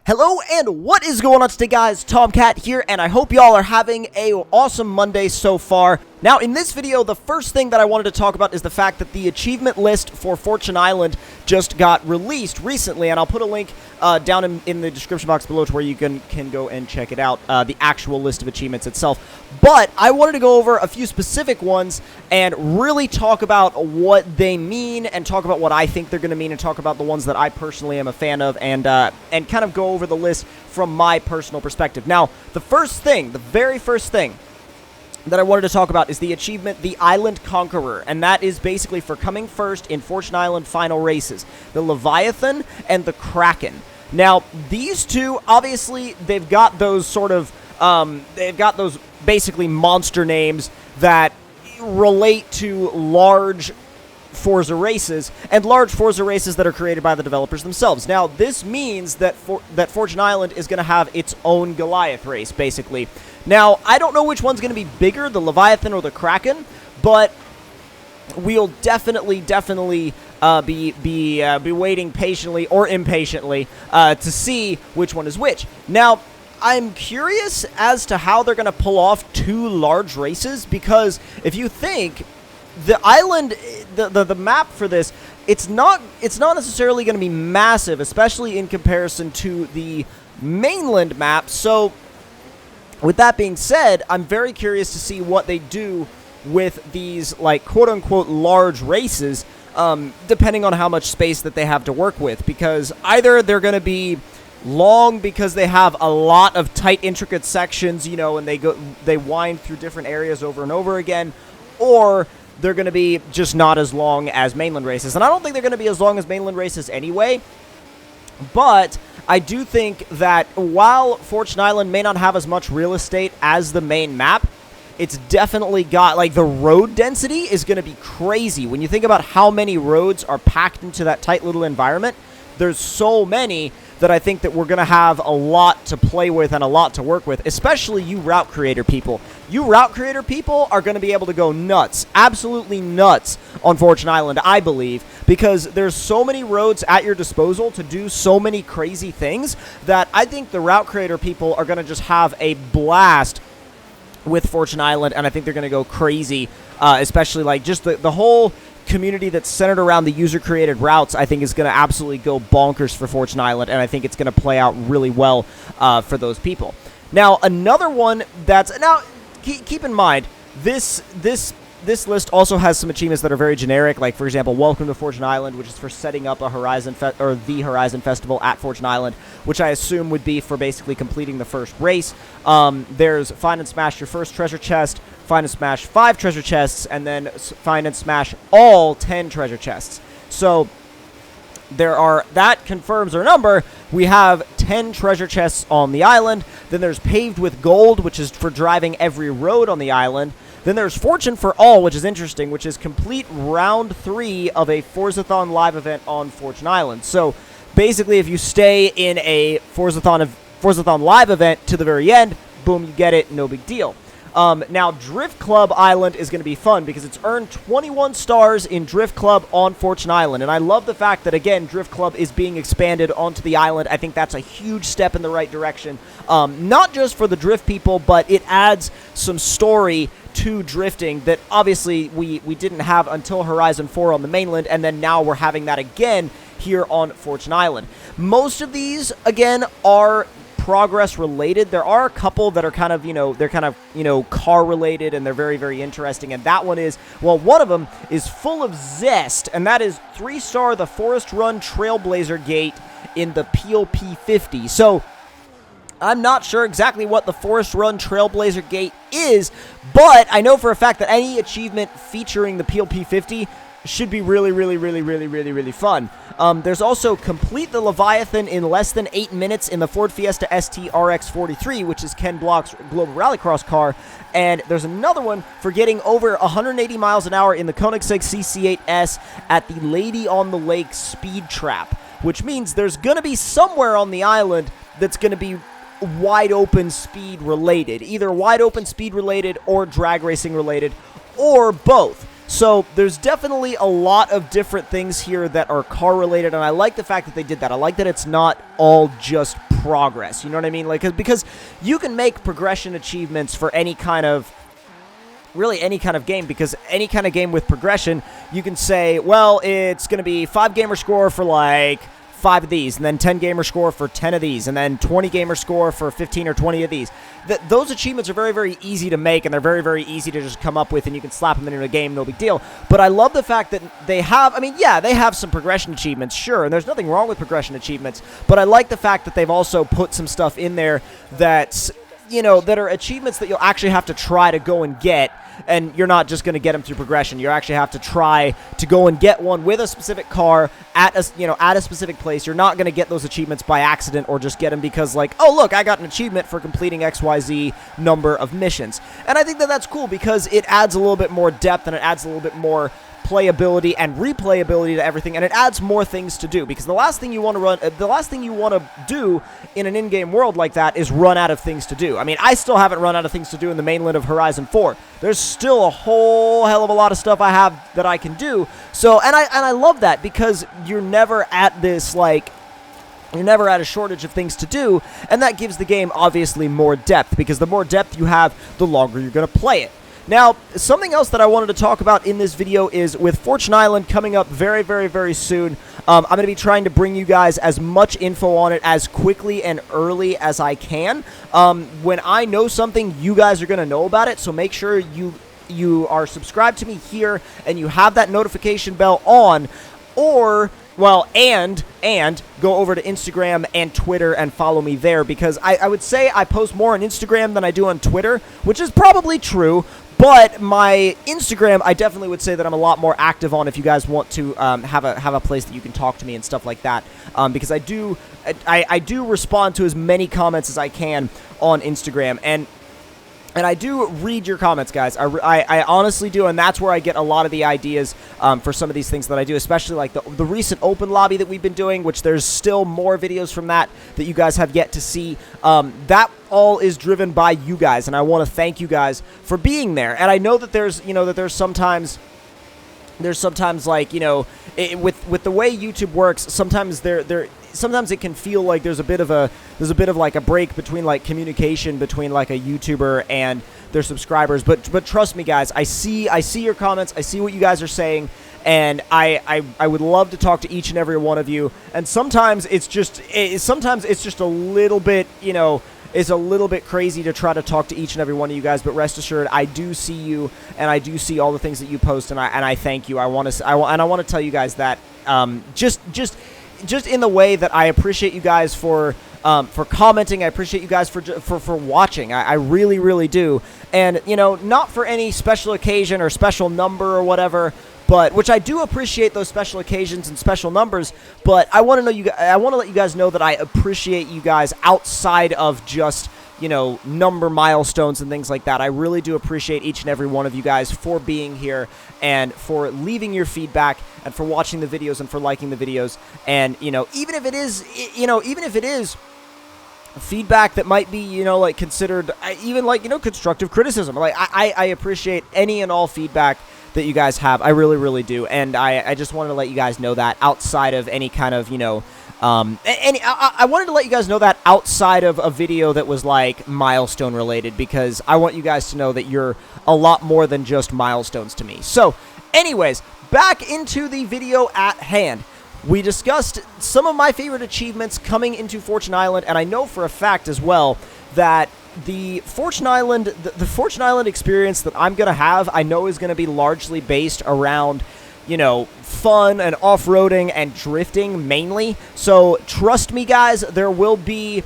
Hello and what is going on today, guys? Tomcat here, and I hope y'all are having a awesome Monday so far. Now, in this video, the first thing that I wanted to talk about is the fact that the achievement list for Fortune Island just got released recently, and I'll put a link down in the description box below to where you can go and check it out, the actual list of achievements itself. But I wanted to go over a few specific ones and really talk about what they mean and talk about what I think they're going to mean and talk about the ones that I personally am a fan of and kind of go over the list from my personal perspective. Now, the very first thing that I wanted to talk about is the achievement, the Island Conqueror, and that is basically for coming first in Fortune Island final races, the Leviathan and the Kraken. Now, these two, obviously, they've got those sort of, basically monster names that relate to large Forza races, and large Forza races that are created by the developers themselves. Now, this means that Fortune Island is going to have its own Goliath race, basically. Now, I don't know which one's going to be bigger, the Leviathan or the Kraken, but we'll definitely be waiting patiently or impatiently to see which one is which. Now, I'm curious as to how they're going to pull off two large races, because if you think the island, the map for this, it's not necessarily going to be massive, especially in comparison to the mainland map. So with that being said, I'm very curious to see what they do with these, like, quote-unquote large races, depending on how much space that they have to work with, because either they're going to be long because they have a lot of tight, intricate sections, you know, and they wind through different areas over and over again, or they're going to be just not as long as mainland races. And I don't think they're going to be as long as mainland races anyway, but I do think that while Fortune Island may not have as much real estate as the main map, it's definitely got, like, the road density is going to be crazy. When you think about how many roads are packed into that tight little environment, there's so many that I think that we're going to have a lot to play with and a lot to work with, especially you route creator people. You route creator people are going to be able to go nuts, absolutely nuts on Fortune Island, I believe, because there's so many roads at your disposal to do so many crazy things that I think the route creator people are going to just have a blast with Fortune Island, and I think they're going to go crazy, especially, like, just the whole community that's centered around the user-created routes, I think, is going to absolutely go bonkers for Fortune Island, and I think it's going to play out really well for those people. Now, another one that's... Now, keep in mind, this list also has some achievements that are very generic, like, for example, Welcome to Fortune Island, which is for setting up the Horizon Festival at Fortune Island, which I assume would be for basically completing the first race. There's Find and Smash Your First Treasure Chest, Find and Smash 5 treasure chests, and then Find and Smash all 10 treasure chests. So that confirms our number. We have 10 treasure chests on the island. Then there's Paved with Gold, which is for driving every road on the island. Then there's Fortune for All, which is interesting, which is complete round 3 of a Forzathon live event on Fortune Island. So basically, if you stay in a Forzathon live event to the very end, boom, you get it, no big deal. Now, Drift Club Island is going to be fun because it's earned 21 stars in Drift Club on Fortune Island. And I love the fact that, again, Drift Club is being expanded onto the island. I think that's a huge step in the right direction. Not just for the drift people, but it adds some story to drifting that obviously we didn't have until Horizon 4 on the mainland, and then now we're having that again here on Fortune Island. Most of these, again, are progress related. There are a couple that are kind of, car related, and they're very, very interesting. And that one is, well, one of them is full of zest, and that is 3-star the Forest Run Trailblazer Gate in the POP 50. So I'm not sure exactly what the Forest Run Trailblazer Gate is, but I know for a fact that any achievement featuring the POP 50 should be really fun. There's also Complete the Leviathan in less than 8 minutes in the Ford Fiesta ST RX 43, which is Ken Block's Global Rallycross car. And there's another one for getting over 180 miles an hour in the Koenigsegg CC8S at the Lady on the Lake Speed Trap, which means there's going to be somewhere on the island that's going to be wide open speed related, either wide open speed related or drag racing related, or both. So there's definitely a lot of different things here that are car related, and I like the fact that they did that. I like that it's not all just progress. You know what I mean? Like, because you can make progression achievements for any kind of, really any kind of game, because any kind of game with progression, you can say, well, it's going to be 5 gamer score for like 5 of these, and then 10 gamer score for 10 of these, and then 20 gamer score for 15 or 20 of these. Those achievements are very, very easy to make, and they're very, very easy to just come up with, and you can slap them into a game, no big deal. But I love the fact that they have, I mean, yeah, they have some progression achievements, sure, and there's nothing wrong with progression achievements, but I like the fact that they've also put some stuff in there that's, you know, that are achievements that you'll actually have to try to go and get, and you're not just going to get them through progression. You actually have to try to go and get one with a specific car at a, you know, at a specific place. You're not going to get those achievements by accident or just get them because, like, oh, look, I got an achievement for completing XYZ number of missions. And I think that that's cool because it adds a little bit more depth and it adds a little bit more playability and replayability to everything, and it adds more things to do, because the last thing you want to do in an in-game world like that is run out of things to do. I mean, I still haven't run out of things to do in the mainland of Horizon 4. There's still a whole hell of a lot of stuff I have that I can do. So, and I love that, because you're never at this, like, you're never at a shortage of things to do, and that gives the game obviously more depth, because the more depth you have, the longer you're going to play it. Now, something else that I wanted to talk about in this video is with Fortune Island coming up very, very, very soon. I'm going to be trying to bring you guys as much info on it as quickly and early as I can. When I know something, you guys are going to know about it, so make sure you are subscribed to me here and you have that notification bell on, or, well, and go over to Instagram and Twitter and follow me there, because I would say I post more on Instagram than I do on Twitter, which is probably true. But my Instagram, I definitely would say that I'm a lot more active on if you guys want to have a place that you can talk to me and stuff like that. Because I do respond to as many comments as I can on Instagram, and I do read your comments, guys. I honestly do, and that's where I get a lot of the ideas for some of these things that I do, especially like the recent open lobby that we've been doing, which there's still more videos from that you guys have yet to see. That all is driven by you guys, and I want to thank you guys for being there. And I know that there's sometimes like, you know, with the way YouTube works, sometimes sometimes it can feel like there's a bit of like a break between like communication between like a YouTuber and their subscribers. But trust me, guys, I see your comments, I see what you guys are saying, and I would love to talk to each and every one of you. And sometimes it's just a little bit, you know, it's a little bit crazy to try to talk to each and every one of you guys, but rest assured, I do see you, and I do see all the things that you post, and I thank you. I want to tell you guys that just in the way that I appreciate you guys for commenting. I appreciate you guys for watching. I really, really do. And, you know, not for any special occasion or special number or whatever, but which I do appreciate those special occasions and special numbers, but I want to let you guys know that I appreciate you guys outside of just, you know, number milestones and things like that. I really do appreciate each and every one of you guys for being here and for leaving your feedback and for watching the videos and for liking the videos. And, you know, even if it is feedback that might be, you know, like considered even like, you know, constructive criticism, like I appreciate any and all feedback that you guys have. I really, really do. And I just wanted to let you guys know that outside of any kind of, you know, I wanted to let you guys know that outside of a video that was like milestone related, because I want you guys to know that you're a lot more than just milestones to me. So anyways, back into the video at hand. We discussed some of my favorite achievements coming into Fortune Island, and I know for a fact as well that the Fortune Island experience that I'm going to have, I know is going to be largely based around, you know, fun and off-roading and drifting mainly. So trust me, guys, there will be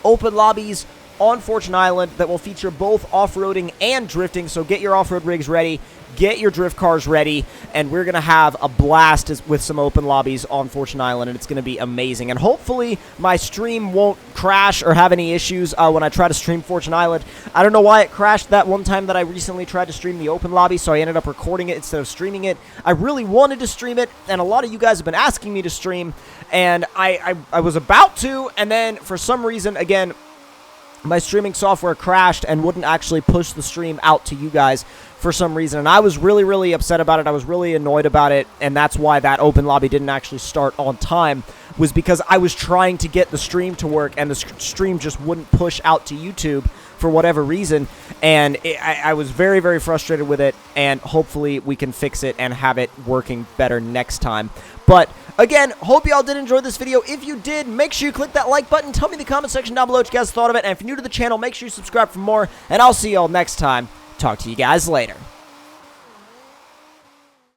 open lobbies on Fortune Island that will feature both off-roading and drifting. So get your off-road rigs ready, get your drift cars ready, and we're going to have a blast with some open lobbies on Fortune Island, and it's going to be amazing. And hopefully my stream won't crash or have any issues when I try to stream Fortune Island. I don't know why it crashed that one time that I recently tried to stream the open lobby, so I ended up recording it instead of streaming it. I really wanted to stream it, and a lot of you guys have been asking me to stream, and I was about to, and then for some reason, again, my streaming software crashed and wouldn't actually push the stream out to you guys for some reason, and I was really, really upset about it. I was really annoyed about it, and that's why that open lobby didn't actually start on time. was because I was trying to get the stream to work, and the stream just wouldn't push out to YouTube for whatever reason, and I was very, very frustrated with it, and hopefully we can fix it and have it working better next time. But again, hope y'all did enjoy this video. If you did, make sure you click that like button. Tell me in the comment section down below what you guys thought of it, and if you're new to the channel, make sure you subscribe for more, and I'll see y'all next time. Talk to you guys later.